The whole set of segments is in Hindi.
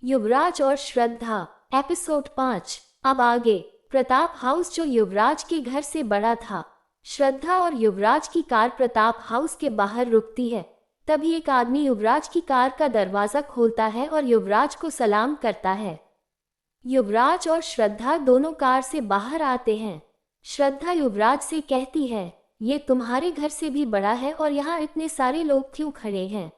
युवराज और श्रद्धा। एपिसोड 5। अब आगे। प्रताप हाउस जो युवराज के घर से बड़ा था। श्रद्धा और युवराज की कार प्रताप हाउस के बाहर रुकती है। तभी एक आदमी युवराज की कार का दरवाजा खोलता है और युवराज को सलाम करता है। युवराज और श्रद्धा दोनों कार से बाहर आते हैं। श्रद्धा युवराज से कहती है, ये तुम्हारे घर से भी बड़ा है और यहाँ इतने सारे लोग क्यों खड़े हैं?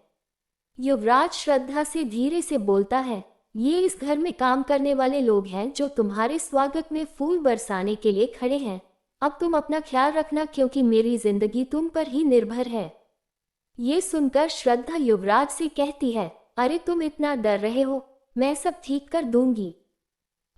युवराज श्रद्धा से धीरे से बोलता है, ये इस घर में काम करने वाले लोग हैं जो तुम्हारे स्वागत में फूल बरसाने के लिए खड़े हैं। अब तुम अपना ख्याल रखना क्योंकि मेरी जिंदगी तुम पर ही निर्भर है। ये सुनकर श्रद्धा युवराज से कहती है, अरे तुम इतना डर रहे हो, मैं सब ठीक कर दूंगी।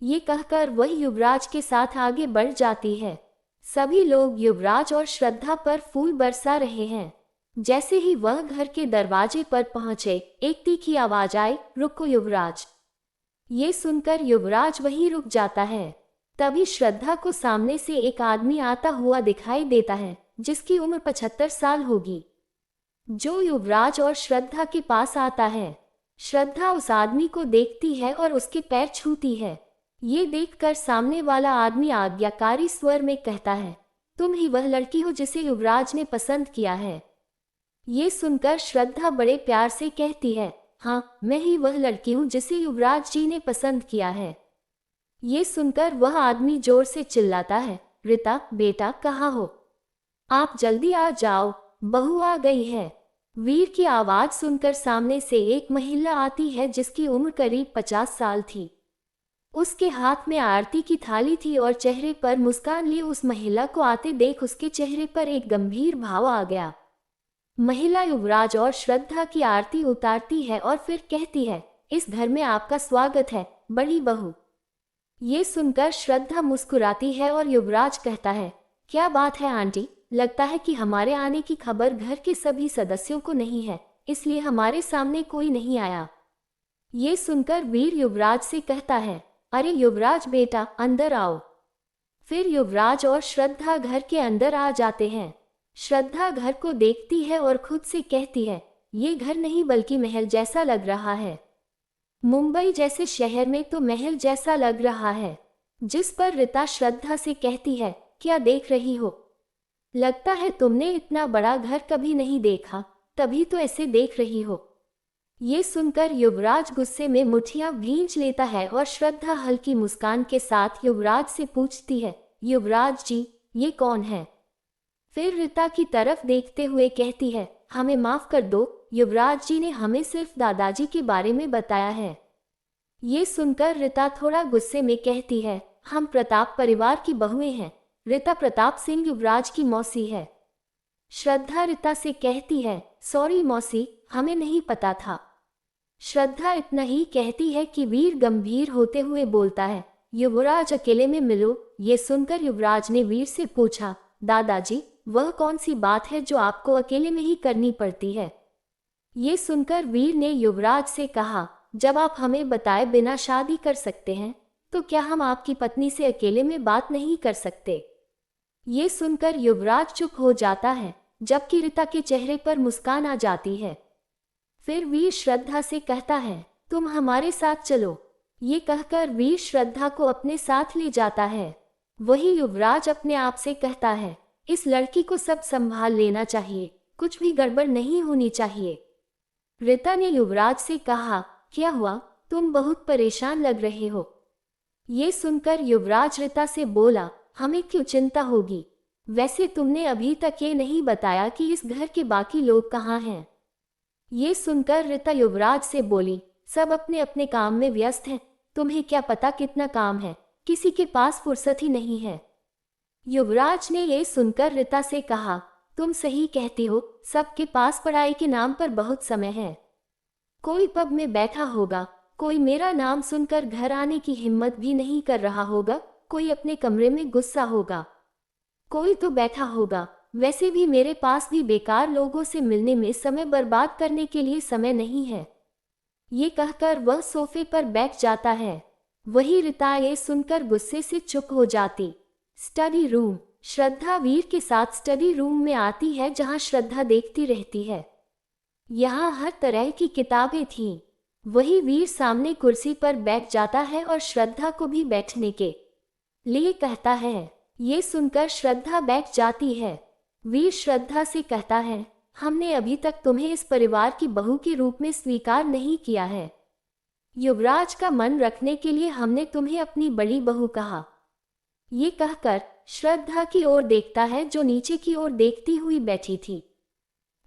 ये कहकर वह युवराज के साथ आगे बढ़ जाती है। सभी लोग युवराज और श्रद्धा पर फूल बरसा रहे हैं। जैसे ही वह घर के दरवाजे पर पहुंचे, एक तीखी आवाज आई, रुको युवराज। ये सुनकर युवराज वहीं रुक जाता है। तभी श्रद्धा को सामने से एक आदमी आता हुआ दिखाई देता है, जिसकी उम्र 75 साल होगी, जो युवराज और श्रद्धा के पास आता है। श्रद्धा उस आदमी को देखती है और उसके पैर छूती है। ये देखकर सामने वाला आदमी आज्ञाकारी स्वर में कहता है, तुम ही वह लड़की हो जिसे युवराज ने पसंद किया है। ये सुनकर श्रद्धा बड़े प्यार से कहती है, हाँ, मैं ही वह लड़की हूँ जिसे युवराज जी ने पसंद किया है। ये सुनकर वह आदमी जोर से चिल्लाता है, रीता बेटा कहाँ हो? आप जल्दी आ जाओ, बहू आ गई है। वीर की आवाज सुनकर सामने से एक महिला आती है जिसकी उम्र करीब 50 साल थी। उसके हाथ में आरती की थाली थी और चेहरे पर मुस्कान लिए उस महिला को आते देख उसके चेहरे पर एक गंभीर भाव आ गया। महिला युवराज और श्रद्धा की आरती उतारती है और फिर कहती है, इस घर में आपका स्वागत है, बड़ी बहू। ये सुनकर श्रद्धा मुस्कुराती है और युवराज कहता है, क्या बात है आंटी, लगता है कि हमारे आने की खबर घर के सभी सदस्यों को नहीं है, इसलिए हमारे सामने कोई नहीं आया। ये सुनकर वीर युवराज से कहता है, अरे युवराज बेटा अंदर आओ। फिर युवराज और श्रद्धा घर के अंदर आ जाते हैं। श्रद्धा घर को देखती है और खुद से कहती है, ये घर नहीं बल्कि महल जैसा लग रहा है। मुंबई जैसे शहर में तो महल जैसा लग रहा है। जिस पर रीता श्रद्धा से कहती है, क्या देख रही हो? लगता है तुमने इतना बड़ा घर कभी नहीं देखा, तभी तो ऐसे देख रही हो। ये सुनकर युवराज गुस्से में मुठियां भींच लेता है और श्रद्धा हल्की मुस्कान के साथ युवराज से पूछती है, युवराज जी ये कौन है? फिर रीता की तरफ देखते हुए कहती है, हमें माफ कर दो, युवराज जी ने हमें सिर्फ दादाजी के बारे में बताया है। ये सुनकर रीता थोड़ा गुस्से में कहती है, हम प्रताप परिवार की बहुएं हैं। रीता प्रताप सिंह युवराज की मौसी है। श्रद्धा रीता से कहती है, सॉरी मौसी, हमें नहीं पता था। श्रद्धा इतना ही कहती है कि वीर गंभीर होते हुए बोलता है, युवराज अकेले में मिलो। ये सुनकर युवराज ने वीर से पूछा, दादाजी वह कौन सी बात है जो आपको अकेले में ही करनी पड़ती है? ये सुनकर वीर ने युवराज से कहा, जब आप हमें बताए बिना शादी कर सकते हैं, तो क्या हम आपकी पत्नी से अकेले में बात नहीं कर सकते? ये सुनकर युवराज चुप हो जाता है, जबकि रीता के चेहरे पर मुस्कान आ जाती है। फिर वीर श्रद्धा से कहता है, तुम हमारे साथ चलो। ये कहकर वीर श्रद्धा को अपने साथ ले जाता है। वही युवराज अपने आप से कहता है, इस लड़की को सब संभाल लेना चाहिए, कुछ भी गड़बड़ नहीं होनी चाहिए। रीता ने युवराज से कहा, क्या हुआ, तुम बहुत परेशान लग रहे हो? ये सुनकर युवराज रीता से बोला, हमें क्यों चिंता होगी? वैसे तुमने अभी तक ये नहीं बताया कि इस घर के बाकी लोग कहाँ हैं? ये सुनकर रीता युवराज से बोली, सब अपने अपने काम में व्यस्त हैं, तुम्हें क्या पता कितना काम है, किसी के पास फुर्सत ही नहीं है। युवराज ने ये सुनकर रीता से कहा, तुम सही कहती हो, सबके पास पढ़ाई के नाम पर बहुत समय है। कोई पब में बैठा होगा, कोई मेरा नाम सुनकर घर आने की हिम्मत भी नहीं कर रहा होगा, कोई अपने कमरे में गुस्सा होगा, कोई तो बैठा होगा। वैसे भी मेरे पास भी बेकार लोगों से मिलने में समय बर्बाद करने के लिए समय नहीं है। ये कहकर वह सोफे पर बैठ जाता है। वही रीता ये सुनकर गुस्से से चुप हो जाती। Study room. श्रद्धा वीर के साथ स्टडी रूम में आती है जहां श्रद्धा देखती रहती है। यहाँ हर तरह की किताबें थीं। वही वीर सामने कुर्सी पर बैठ जाता है और श्रद्धा को भी बैठने के लिए कहता है। ये सुनकर श्रद्धा बैठ जाती है। वीर श्रद्धा से कहता है, हमने अभी तक तुम्हें इस परिवार की बहू के रूप में स्वीकार नहीं किया है। युवराज का मन रखने के लिए हमने तुम्हें अपनी बड़ी बहू कहा। ये कहकर श्रद्धा की ओर देखता है जो नीचे की ओर देखती हुई बैठी थी।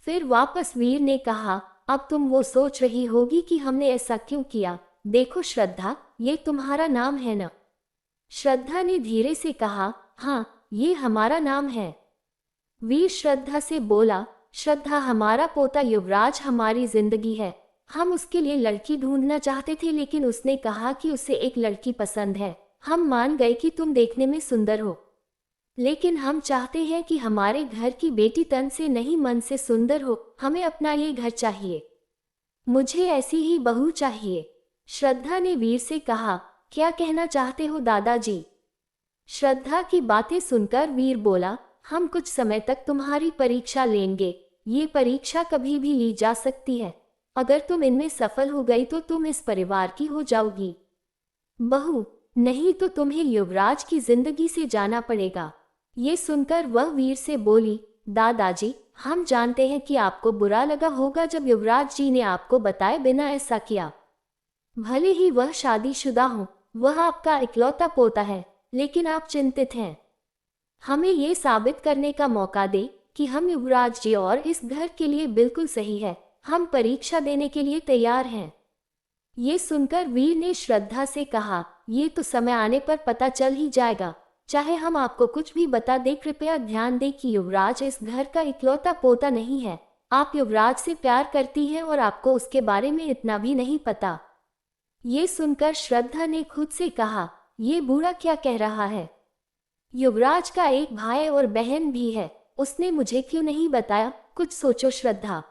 फिर वापस वीर ने कहा, अब तुम वो सोच रही होगी कि हमने ऐसा क्यों किया। देखो श्रद्धा, ये तुम्हारा नाम है न? श्रद्धा ने धीरे से कहा, हाँ, ये हमारा नाम है। वीर श्रद्धा से बोला, श्रद्धा, हमारा पोता युवराज हमारी जिंदगी है। हम उसके लिए लड़की ढूंढना चाहते थे, लेकिन उसने कहा कि उसे एक लड़की पसंद है। हम मान गए कि तुम देखने में सुंदर हो, लेकिन हम चाहते हैं कि हमारे घर की बेटी तन से नहीं मन से सुंदर हो। हमें अपना ये घर चाहिए। मुझे ऐसी ही बहू चाहिए। श्रद्धा ने वीर से कहा, क्या कहना चाहते हो दादाजी? श्रद्धा की बातें सुनकर वीर बोला, हम कुछ समय तक तुम्हारी परीक्षा लेंगे। ये परीक्षा कभी भी ली जा सकती है। अगर तुम इनमें सफल हो गई तो तुम इस परिवार की हो जाओगी बहू, नहीं तो तुम्हें युवराज की जिंदगी से जाना पड़ेगा। ये सुनकर वह वीर से बोली, दादाजी, हम जानते हैं कि आपको बुरा लगा होगा जब युवराज जी ने आपको बताए बिना ऐसा किया। भले ही वह शादीशुदा हो, वह आपका इकलौता पोता है, लेकिन आप चिंतित हैं। हमें ये साबित करने का मौका दे कि हम युवराज जी और इस घर के लिए बिल्कुल सही है। हम परीक्षा देने के लिए तैयार हैं। ये सुनकर वीर ने श्रद्धा से कहा, ये तो समय आने पर पता चल ही जाएगा। चाहे हम आपको कुछ भी बता दें, कृपया ध्यान दें कि युवराज इस घर का इकलौता पोता नहीं है। आप युवराज से प्यार करती हैं और आपको उसके बारे में इतना भी नहीं पता। ये सुनकर श्रद्धा ने खुद से कहा, ये बूढ़ा क्या कह रहा है? युवराज का एक भाई और बहन भी है, उसने मुझे क्यों नहीं बताया? कुछ सोचो श्रद्धा।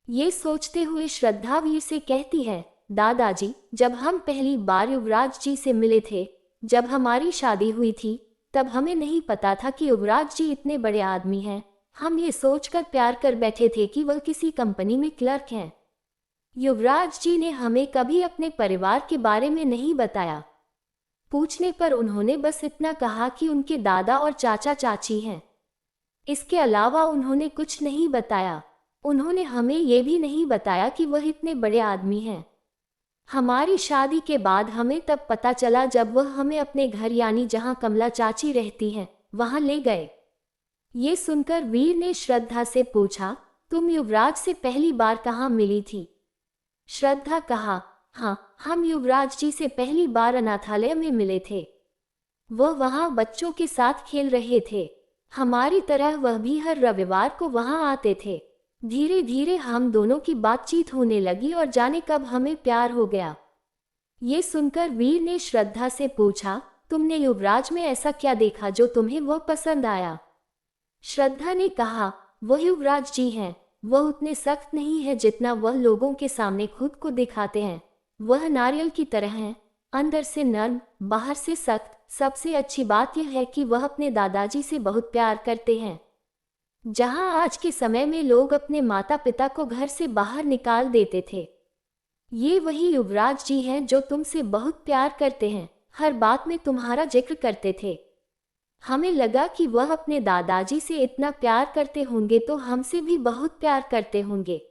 ये सोचते हुए श्रद्धा वीर से कहती है, दादाजी, जब हम पहली बार युवराज जी से मिले थे, जब हमारी शादी हुई थी, तब हमें नहीं पता था कि युवराज जी इतने बड़े आदमी हैं। हम ये सोचकर प्यार कर बैठे थे कि वह किसी कंपनी में क्लर्क हैं। युवराज जी ने हमें कभी अपने परिवार के बारे में नहीं बताया। पूछने पर उन्होंने बस इतना कहा कि उनके दादा और चाचा चाची हैं। इसके अलावा उन्होंने कुछ नहीं बताया। उन्होंने हमें ये भी नहीं बताया कि वह इतने बड़े आदमी हैं। हमारी शादी के बाद हमें तब पता चला जब वह हमें अपने घर, यानी जहां कमला चाची रहती हैं, वहां ले गए। ये सुनकर वीर ने श्रद्धा से पूछा, तुम युवराज से पहली बार कहाँ मिली थी? श्रद्धा कहा, हाँ, हम युवराज जी से पहली बार अनाथालय में मिले थे। वह वहाँ बच्चों के साथ खेल रहे थे। हमारी तरह वह भी हर रविवार को वहाँ आते थे। धीरे धीरे हम दोनों की बातचीत होने लगी और जाने कब हमें प्यार हो गया। ये सुनकर वीर ने श्रद्धा से पूछा, तुमने युवराज में ऐसा क्या देखा जो तुम्हें वह पसंद आया? श्रद्धा ने कहा, वह युवराज जी हैं। वह उतने सख्त नहीं है जितना वह लोगों के सामने खुद को दिखाते हैं। वह नारियल की तरह हैं, अंदर से नर्म, बाहर से सख्त। सबसे अच्छी बात यह है कि वह अपने दादाजी से बहुत प्यार करते हैं। जहां आज के समय में लोग अपने माता पिता को घर से बाहर निकाल देते थे, ये वही युवराज जी हैं जो तुमसे बहुत प्यार करते हैं, हर बात में तुम्हारा जिक्र करते थे। हमें लगा कि वह अपने दादाजी से इतना प्यार करते होंगे तो हमसे भी बहुत प्यार करते होंगे।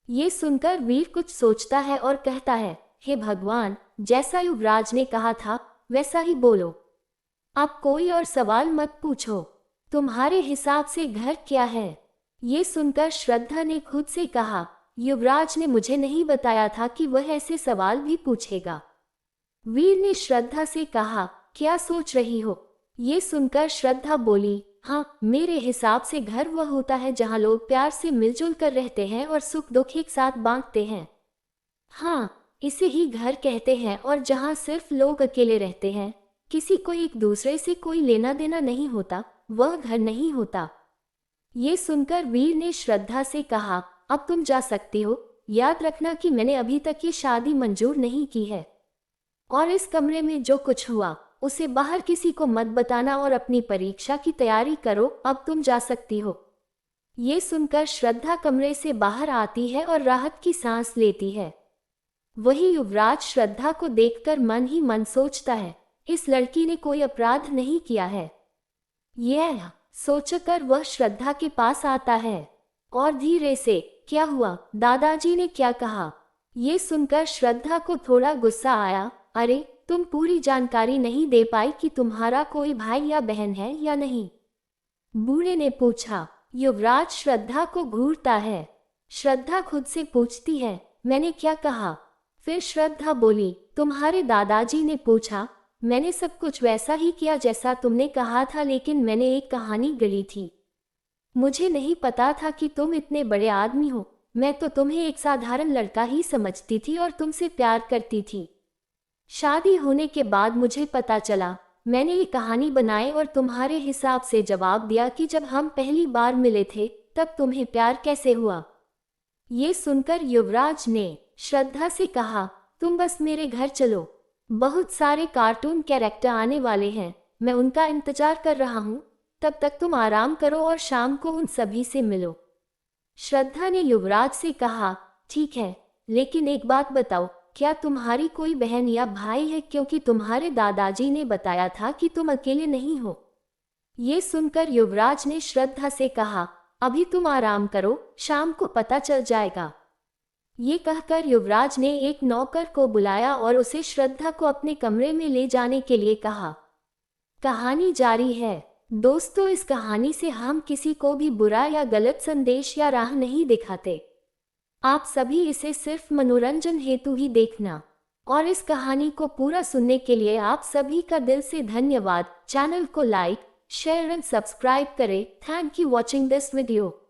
ये सुनकर वीर कुछ सोचता है और कहता है, हे भगवान, जैसा युवराज ने कहा था वैसा ही बोलो। अब कोई और सवाल मत पूछो। तुम्हारे हिसाब से घर क्या है? ये सुनकर श्रद्धा ने खुद से कहा, युवराज ने मुझे नहीं बताया था कि वह ऐसे सवाल भी पूछेगा। वीर ने श्रद्धा से कहा, क्या सोच रही हो? ये सुनकर श्रद्धा बोली, हाँ, मेरे हिसाब से घर वह होता है जहाँ लोग प्यार से मिलजुल कर रहते हैं और सुख दुख एक साथ बांटते हैं। हाँ, इसे ही घर कहते हैं। और जहाँ सिर्फ लोग अकेले रहते हैं, किसी को एक दूसरे से कोई लेना देना नहीं होता, वह घर नहीं होता। ये सुनकर वीर ने श्रद्धा से कहा, अब तुम जा सकती हो। याद रखना कि मैंने अभी तक ये शादी मंजूर नहीं की है, और इस कमरे में जो कुछ हुआ उसे बाहर किसी को मत बताना और अपनी परीक्षा की तैयारी करो। अब तुम जा सकती हो। ये सुनकर श्रद्धा कमरे से बाहर आती है और राहत की सांस लेती है। वही युवराज श्रद्धा को देखकर मन ही मन सोचता है, इस लड़की ने कोई अपराध नहीं किया है। यह सोचकर वह श्रद्धा के पास आता है और धीरे से, क्या हुआ, दादाजी ने क्या कहा? ये सुनकर श्रद्धा को थोड़ा गुस्सा आया। अरे, तुम पूरी जानकारी नहीं दे पाई कि तुम्हारा कोई भाई या बहन है या नहीं? बूढ़े ने पूछा। युवराज श्रद्धा को घूरता है। श्रद्धा खुद से पूछती है, मैंने क्या कहा? फिर श्रद्धा बोली, तुम्हारे दादाजी ने पूछा। मैंने सब कुछ वैसा ही किया जैसा तुमने कहा था, लेकिन मैंने एक कहानी गढ़ी थी। मुझे नहीं पता था कि तुम इतने बड़े आदमी हो। मैं तो तुम्हें एक साधारण लड़का ही समझती थी और तुमसे प्यार करती थी। शादी होने के बाद मुझे पता चला। मैंने ये कहानी बनाई और तुम्हारे हिसाब से जवाब दिया कि जब हम पहली बार मिले थे तब तुम्हें प्यार कैसे हुआ। ये सुनकर युवराज ने श्रद्धा से कहा, तुम बस मेरे घर चलो, बहुत सारे कार्टून कैरेक्टर आने वाले हैं, मैं उनका इंतजार कर रहा हूँ। तब तक तुम आराम करो और शाम को उन सभी से मिलो। श्रद्धा ने युवराज से कहा, ठीक है, लेकिन एक बात बताओ, क्या तुम्हारी कोई बहन या भाई है? क्योंकि तुम्हारे दादाजी ने बताया था कि तुम अकेले नहीं हो। ये सुनकर युवराज ने श्रद्धा से कहा, अभी तुम आराम करो, शाम को पता चल जाएगा। ये कहकर युवराज ने एक नौकर को बुलाया और उसे श्रद्धा को अपने कमरे में ले जाने के लिए कहा। कहानी जारी है। दोस्तों, इस कहानी से हम किसी को भी बुरा या गलत संदेश या राह नहीं दिखाते। आप सभी इसे सिर्फ मनोरंजन हेतु ही देखना। और इस कहानी को पूरा सुनने के लिए आप सभी का दिल से धन्यवाद। चैनल को लाइक, शेयर एंड सब्सक्राइब करें। Thank you watching this video.